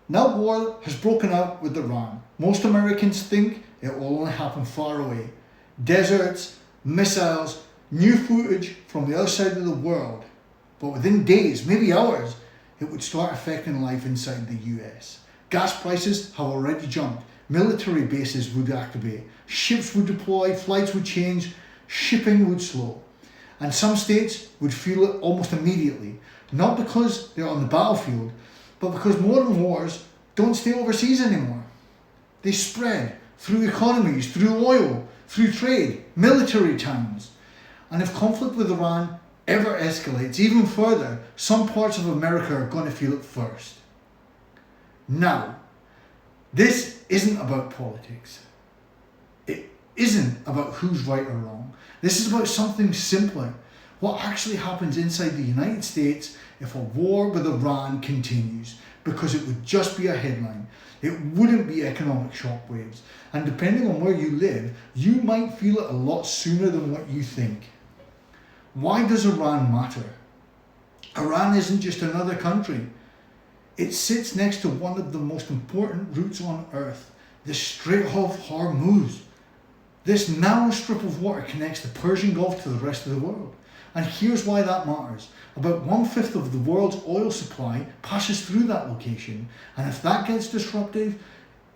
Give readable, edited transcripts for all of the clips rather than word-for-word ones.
Now war has broken out with Iran. Most Americans think it will only happen far away. Deserts, missiles, new footage from the other side of the world. But within days, maybe hours, it would start affecting life inside the US. Gas prices have already jumped. Military bases would activate. Ships would deploy, flights would change, shipping would slow. And some states would feel it almost immediately. Not because they're on the battlefield, but because modern wars don't stay overseas anymore. They spread through economies, through oil, through trade, military towns. And if conflict with Iran ever escalates even further, some parts of America are going to feel it first. Now, this isn't about politics. It isn't about who's right or wrong. This is about something simpler. What actually happens inside the United States if a war with Iran continues? Because it would just be a headline. It wouldn't be economic shockwaves. And depending on where you live, you might feel it a lot sooner than what you think. Why does Iran matter? Iran isn't just another country. It sits next to one of the most important routes on earth, the Strait of Hormuz. This narrow strip of water connects the Persian Gulf to the rest of the world. And here's why that matters. About 1/5 of the world's oil supply passes through that location. And if that gets disrupted,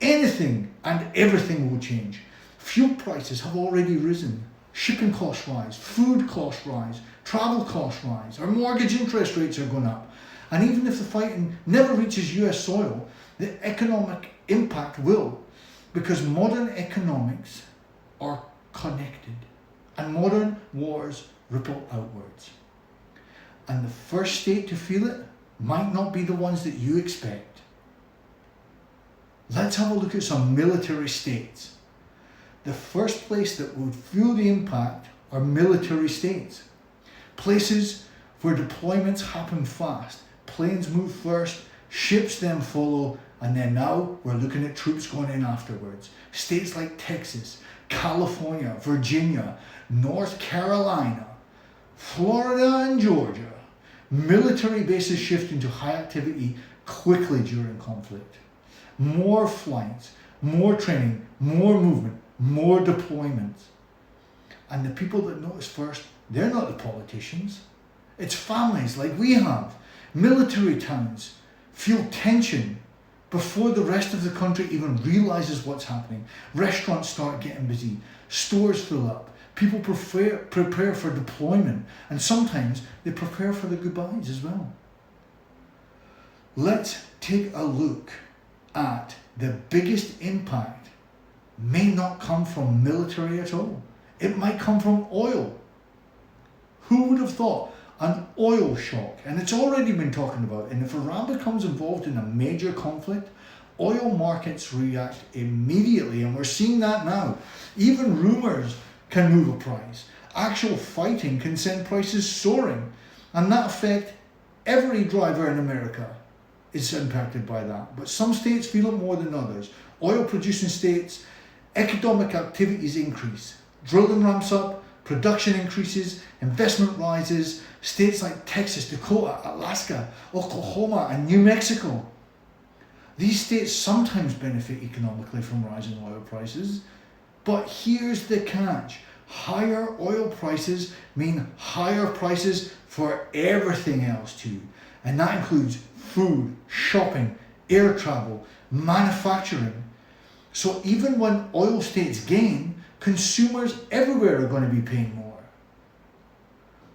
anything and everything will change. Fuel prices have already risen. Shipping costs rise, food costs rise, travel costs rise, our mortgage interest rates are going up. And even if the fighting never reaches US soil, the economic impact will. Because modern economics are connected. And modern wars ripple outwards. And the first state to feel it might not be the ones that you expect. Let's have a look at some military states. The first place that would feel the impact are military states. Places where deployments happen fast. Planes move first, ships then follow, and then now we're looking at troops going in afterwards. States like Texas, California, Virginia, North Carolina, Florida and Georgia. Military bases shift into high activity quickly during conflict. More flights, more training, more movement, more deployments. And the people that notice first, they're not the politicians. It's families like we have. Military towns feel tension before the rest of the country even realizes what's happening. Restaurants start getting busy, stores fill up, people prepare for deployment, and sometimes they prepare for the goodbyes as well. Let's take a look at the biggest impact may not come from military at all. It might come from oil. Who would have thought? An oil shock, and it's already been talking about. And if Iran becomes involved in a major conflict, oil markets react immediately, and we're seeing that now. Even rumors can move a price. Actual fighting can send prices soaring, and that affects every driver in America is impacted by that. But some states feel it more than others. Oil producing states, economic activities increase. Drilling ramps up, production increases, investment rises. States like Texas, Dakota, Alaska, Oklahoma, and New Mexico. These states sometimes benefit economically from rising oil prices, but here's the catch. Higher oil prices mean higher prices for everything else too. And that includes food, shopping, air travel, manufacturing. So even when oil states gain, consumers everywhere are going to be paying more.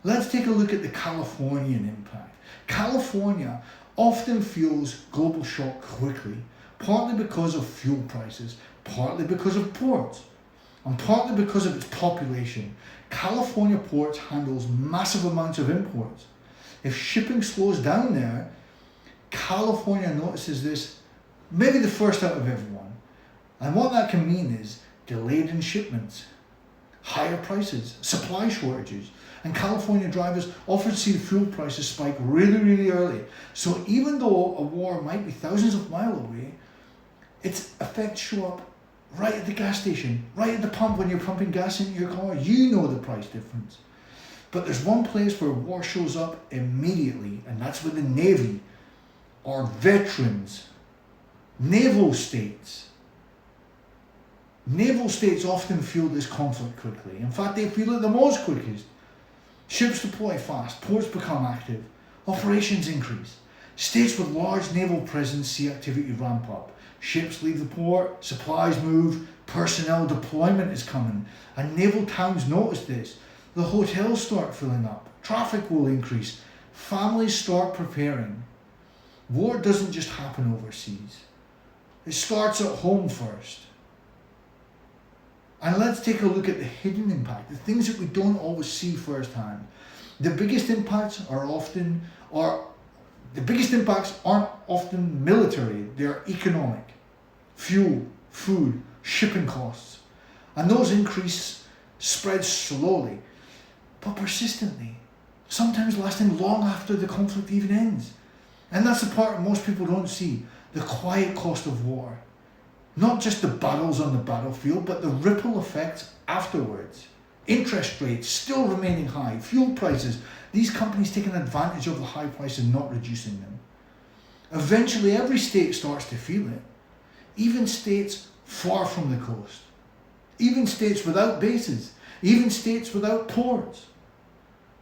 Let's take a look at the Californian impact. California often feels global shock quickly, partly because of fuel prices, partly because of ports, and partly because of its population. California ports handles massive amounts of imports. If shipping slows down there, California notices this maybe the first out of everyone. And what that can mean is delayed in shipments, higher prices, supply shortages, and California drivers often see the fuel prices spike really early. So even though a war might be thousands of miles away, its effects show up right at the gas station, right at the pump when you're pumping gas into your car. You know the price difference. But there's one place where war shows up immediately, and that's with the Navy, or veterans. Naval states. Naval states often feel this conflict quickly. In fact, they feel it the most quickest. Ships deploy fast, ports become active, operations increase. States with large naval presence see activity ramp up. Ships leave the port, supplies move, personnel deployment is coming, and naval towns notice this. The hotels start filling up, traffic will increase, families start preparing. War doesn't just happen overseas. It starts at home first. And let's take a look at the hidden impact, the things that we don't always see firsthand. The biggest impacts aren't often military, they're economic. Fuel, food, shipping costs. And those increase spread slowly, but persistently, sometimes lasting long after the conflict even ends. And that's the part most people don't see, the quiet cost of war. Not just the battles on the battlefield, but the ripple effects afterwards. Interest rates still remaining high, fuel prices, these companies taking advantage of the high prices, not reducing them. Eventually every state starts to feel it. Even states far from the coast. Even states without bases. Even states without ports.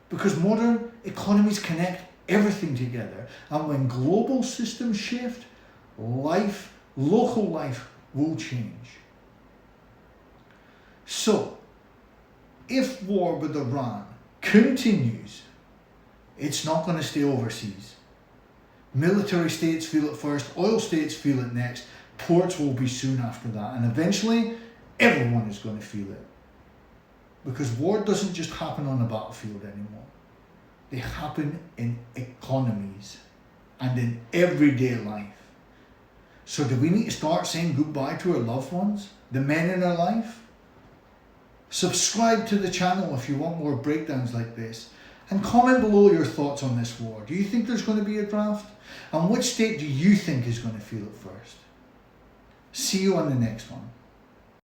Because modern economies connect everything together. And when global systems shift, local life will change. So, if war with Iran continues, it's not going to stay overseas. Military states feel it first, oil states feel it next, ports will be soon after that, and eventually everyone is going to feel it. Because war doesn't just happen on the battlefield anymore. They happen in economies and in everyday life. So do we need to start saying goodbye to our loved ones, the men in our life? Subscribe to the channel if you want more breakdowns like this. And comment below your thoughts on this war. Do you think there's going to be a draft? And which state do you think is going to feel it first? See you on the next one.